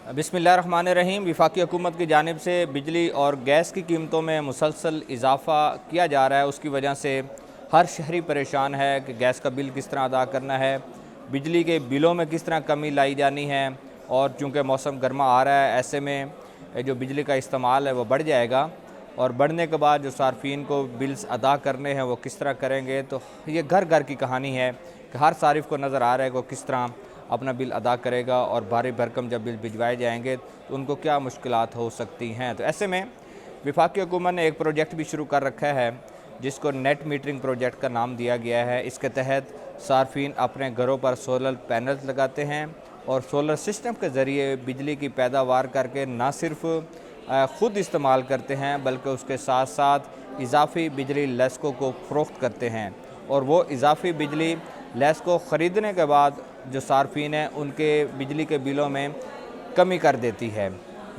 बिस्मिल्लाहिर्रहमानिर्रहीम। वफाकी हुकूमत की जानिब से बिजली और गैस की कीमतों में मुसलसल इजाफ़ा किया जा रहा है। उसकी वजह से हर शहरी परेशान है कि गैस का बिल किस तरह अदा करना है, बिजली के बिलों में किस तरह कमी लाई जानी है। और चूँकि मौसम गर्मा आ रहा है, ऐसे में जो बिजली का इस्तेमाल है वो बढ़ जाएगा और बढ़ने के बाद जो सार्फिन को बिल्स अदा करने हैं वो किस तरह करेंगे। तो ये घर घर की कहानी है कि हर सारिफ को नज़र आ रहा है कि वो किस तरह अपना बिल अदा करेगा और भारी भरकम जब बिल भिजवाए जाएंगे तो उनको क्या मुश्किलात हो सकती हैं। तो ऐसे में वफाकी हुकूमत ने एक प्रोजेक्ट भी शुरू कर रखा है जिसको नेट मीटरिंग प्रोजेक्ट का नाम दिया गया है। इसके तहत सार्फिन अपने घरों पर सोलर पैनल्स लगाते हैं और सोलर सिस्टम के ज़रिए बिजली की पैदावार करके ना सिर्फ ख़ुद इस्तेमाल करते हैं बल्कि उसके साथ साथ इजाफ़ी बिजली लेस्को को फ़रोख्त करते हैं और वो इजाफ़ी बिजली लेस को ख़रीदने के बाद जो सार्फिन हैं उनके बिजली के बिलों में कमी कर देती है।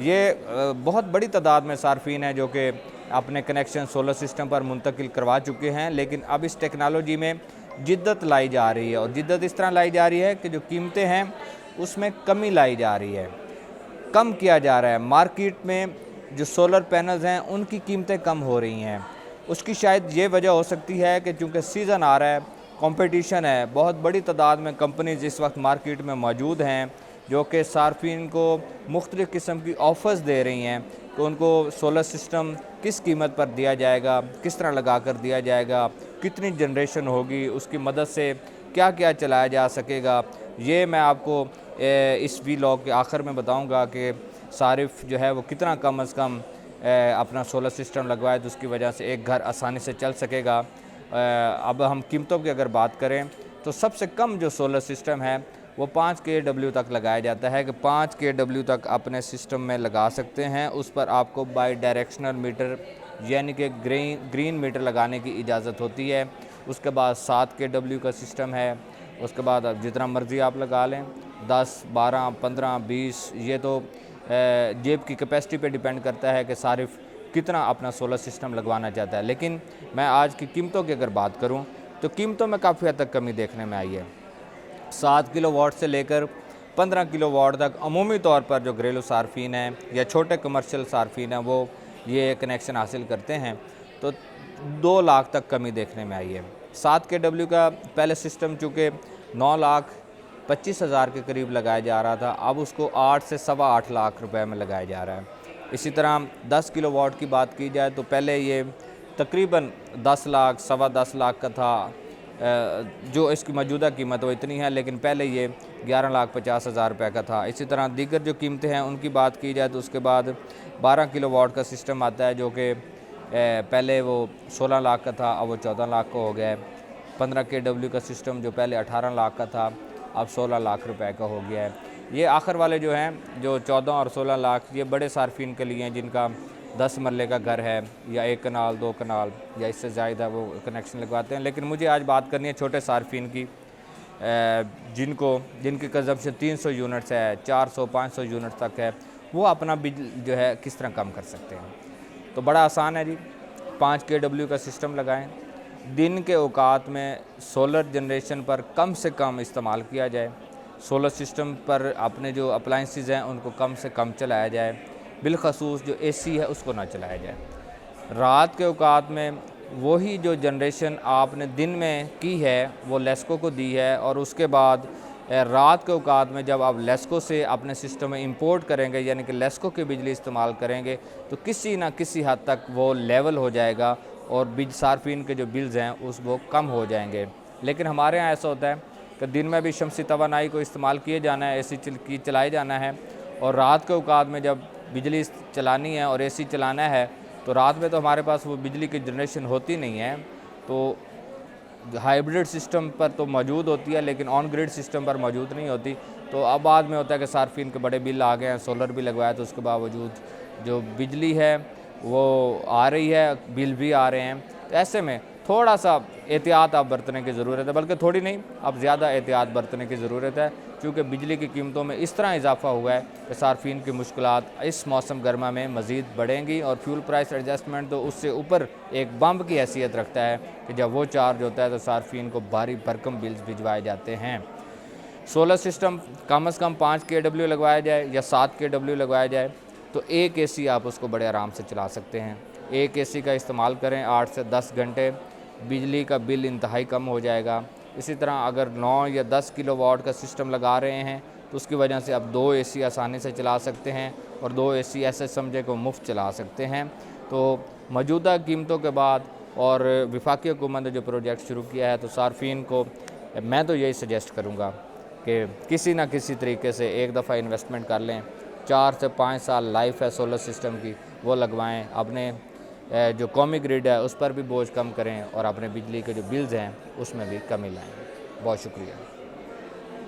ये बहुत बड़ी तादाद में सार्फिन हैं जो कि अपने कनेक्शन सोलर सिस्टम पर मुंतकिल करवा चुके हैं, लेकिन अब इस टेक्नोलॉजी में जिद्दत लाई जा रही है और जिद्दत इस तरह लाई जा रही है कि जो कीमतें हैं उसमें कमी लाई जा रही है, कम किया जा रहा है। मार्केट में जो सोलर पैनल्स हैं उनकी कीमतें कम हो रही हैं। उसकी शायद ये वजह हो सकती है कि चूँकि सीज़न आ रहा है, कंपटीशन है, बहुत बड़ी तादाद में कंपनीज इस वक्त मार्केट में मौजूद हैं जो कि सार्फिन को मुख्तलिफ़ किस्म की ऑफ़र्स दे रही हैं कि उनको सोलर सिस्टम किस कीमत पर दिया जाएगा, किस तरह लगा कर दिया जाएगा, कितनी जनरेशन होगी, उसकी मदद से क्या क्या चलाया जा सकेगा। ये मैं आपको इस वीलॉग के आखिर में बताऊंगा कि सारिफ जो है वो कितना कम अज़ कम अपना सोलर सिस्टम लगवाए तो उसकी वजह से एक घर आसानी से चल सकेगा। अब हम कीमतों की अगर बात करें तो सबसे कम जो सोलर सिस्टम है वो 5 kW तक लगाया जाता है कि 5 kW तक अपने सिस्टम में लगा सकते हैं। उस पर आपको बाई डायरेक्शनल मीटर यानी कि ग्रीन मीटर लगाने की इजाज़त होती है। उसके बाद 7 kW का सिस्टम है। उसके बाद अब जितना मर्ज़ी आप लगा लें, 10, 12, 15, 20, ये तो जेब की कैपेसिटी पे डिपेंड करता है कि सारिफ कितना अपना सोलर सिस्टम लगवाना चाहता है। लेकिन मैं आज की कीमतों की अगर बात करूं तो कीमतों में काफ़ी हद तक कमी देखने में आई है। 7 किलोवाट से लेकर 15 किलोवाट तक अमूमी तौर पर जो घरेलू सार्फिन हैं या छोटे कमर्शियल सार्फिन हैं वो ये कनेक्शन हासिल करते हैं तो 2 लाख तक कमी देखने में आई है। 7 kW का पहले सिस्टम चूँकि 9,25,000 के करीब लगाया जा रहा था, अब उसको 8 से सवा 8 लाख रुपए में लगाया जा रहा है। इसी तरह 10 किलोवाट की बात की जाए तो पहले ये तकरीबन 10 लाख, सवा 10 लाख का था। जो इसकी मौजूदा कीमत वो इतनी है, लेकिन पहले ये 11,50,000 रुपये का था। इसी तरह दीगर जो कीमतें हैं उनकी बात की जाए तो उसके बाद 12 किलोवाट का सिस्टम आता है जो कि पहले वो 16 लाख का था, अब वो 14 लाख का हो गया है। 15 kW का सिस्टम जो पहले 18 लाख का था अब 16 लाख रुपए का हो गया है। ये आखिर वाले जो हैं जो 14 और 16 लाख ये बड़े सार्फिन के लिए हैं जिनका 10 मरले का घर है या 1 कनाल 2 कनाल या इससे ज़्यादा वो कनेक्शन लगवाते हैं। लेकिन मुझे आज बात करनी है छोटे सार्फिन की जिनकी कंजम्पशन 300 यूनिट्स है, 400-500 यूनिट तक है। वो अपना बिल जो है किस तरह कम कर सकते हैं। तो बड़ा आसान है जी, 5 kW का सिस्टम लगाएँ। दिन के औकात में सोलर जनरेशन पर कम से कम इस्तेमाल किया जाए। सोलर सिस्टम पर अपने जो अप्लाइंसेस हैं उनको कम से कम चलाया जाए, बिलखसूस जो एसी है उसको ना चलाया जाए। रात के औकात में वही जो जनरेशन आपने दिन में की है वो लेस्को को दी है और उसके बाद रात के औकात में जब आप लेस्को से अपने सिस्टम में इंपोर्ट करेंगे यानी कि लेस्को की बिजली इस्तेमाल करेंगे तो किसी न किसी हद तक वो लेवल हो जाएगा और सार्फिन के जो बिल्स हैं उस वो कम हो जाएंगे। लेकिन हमारे यहाँ ऐसा होता है कि दिन में भी शमसी तवानाई को इस्तेमाल किए जाना है, एसी चलाए जाना है और रात के औकात में जब बिजली चलानी है और एसी चलाना है तो रात में तो हमारे पास वो बिजली की जनरेशन होती नहीं है। तो हाइब्रिड सिस्टम पर तो मौजूद होती है लेकिन ऑन ग्रिड सिस्टम पर मौजूद नहीं होती। तो अब बाद में होता है कि सार्फिन के बड़े बिल आ गए हैं, सोलर भी लगवाया तो उसके बावजूद जो बिजली है वो आ रही है, बिल भी आ रहे हैं। तो ऐसे में थोड़ा सा एहतियात आप बरतने की ज़रूरत है, बल्कि थोड़ी नहीं अब ज़्यादा एहतियात बरतने की ज़रूरत है क्योंकि बिजली की कीमतों में इस तरह इजाफा हुआ है कि सार्फिन की मुश्किलात इस मौसम गर्मा में मज़ीद बढ़ेंगी और फ्यूल प्राइस एडजस्टमेंट तो उससे ऊपर एक बम्प की हैसियत रखता है कि जब वो चार्ज होता है तो सार्फिन को भारी भरकम बिल्स भिजवाए जाते हैं। सोलर सिस्टम कम से कम 5 kW लगवाया जाए या 7 kW लगवाया जाए तो एक एसी आप उसको बड़े आराम से चला सकते हैं। एक एसी का इस्तेमाल करें 8 से 10 घंटे, बिजली का बिल इंतहाई कम हो जाएगा। इसी तरह अगर 9 या 10 किलोवाट का सिस्टम लगा रहे हैं तो उसकी वजह से आप 2 एसी आसानी से चला सकते हैं और 2 एसी ऐसे समझे को मुफ्त चला सकते हैं। तो मौजूदा कीमतों के बाद और वफाकी हुकूमत ने जो प्रोजेक्ट शुरू किया है तो सार्फिन को मैं तो यही सजेस्ट करूँगा कि किसी ना किसी तरीके से एक दफ़ा इन्वेस्टमेंट कर लें। 4 से 5 साल लाइफ है सोलर सिस्टम की, वो लगवाएं। अपने जो कौमी ग्रिड है उस पर भी बोझ कम करें और अपने बिजली के जो बिल्स हैं उसमें भी कमी लाएं। बहुत शुक्रिया।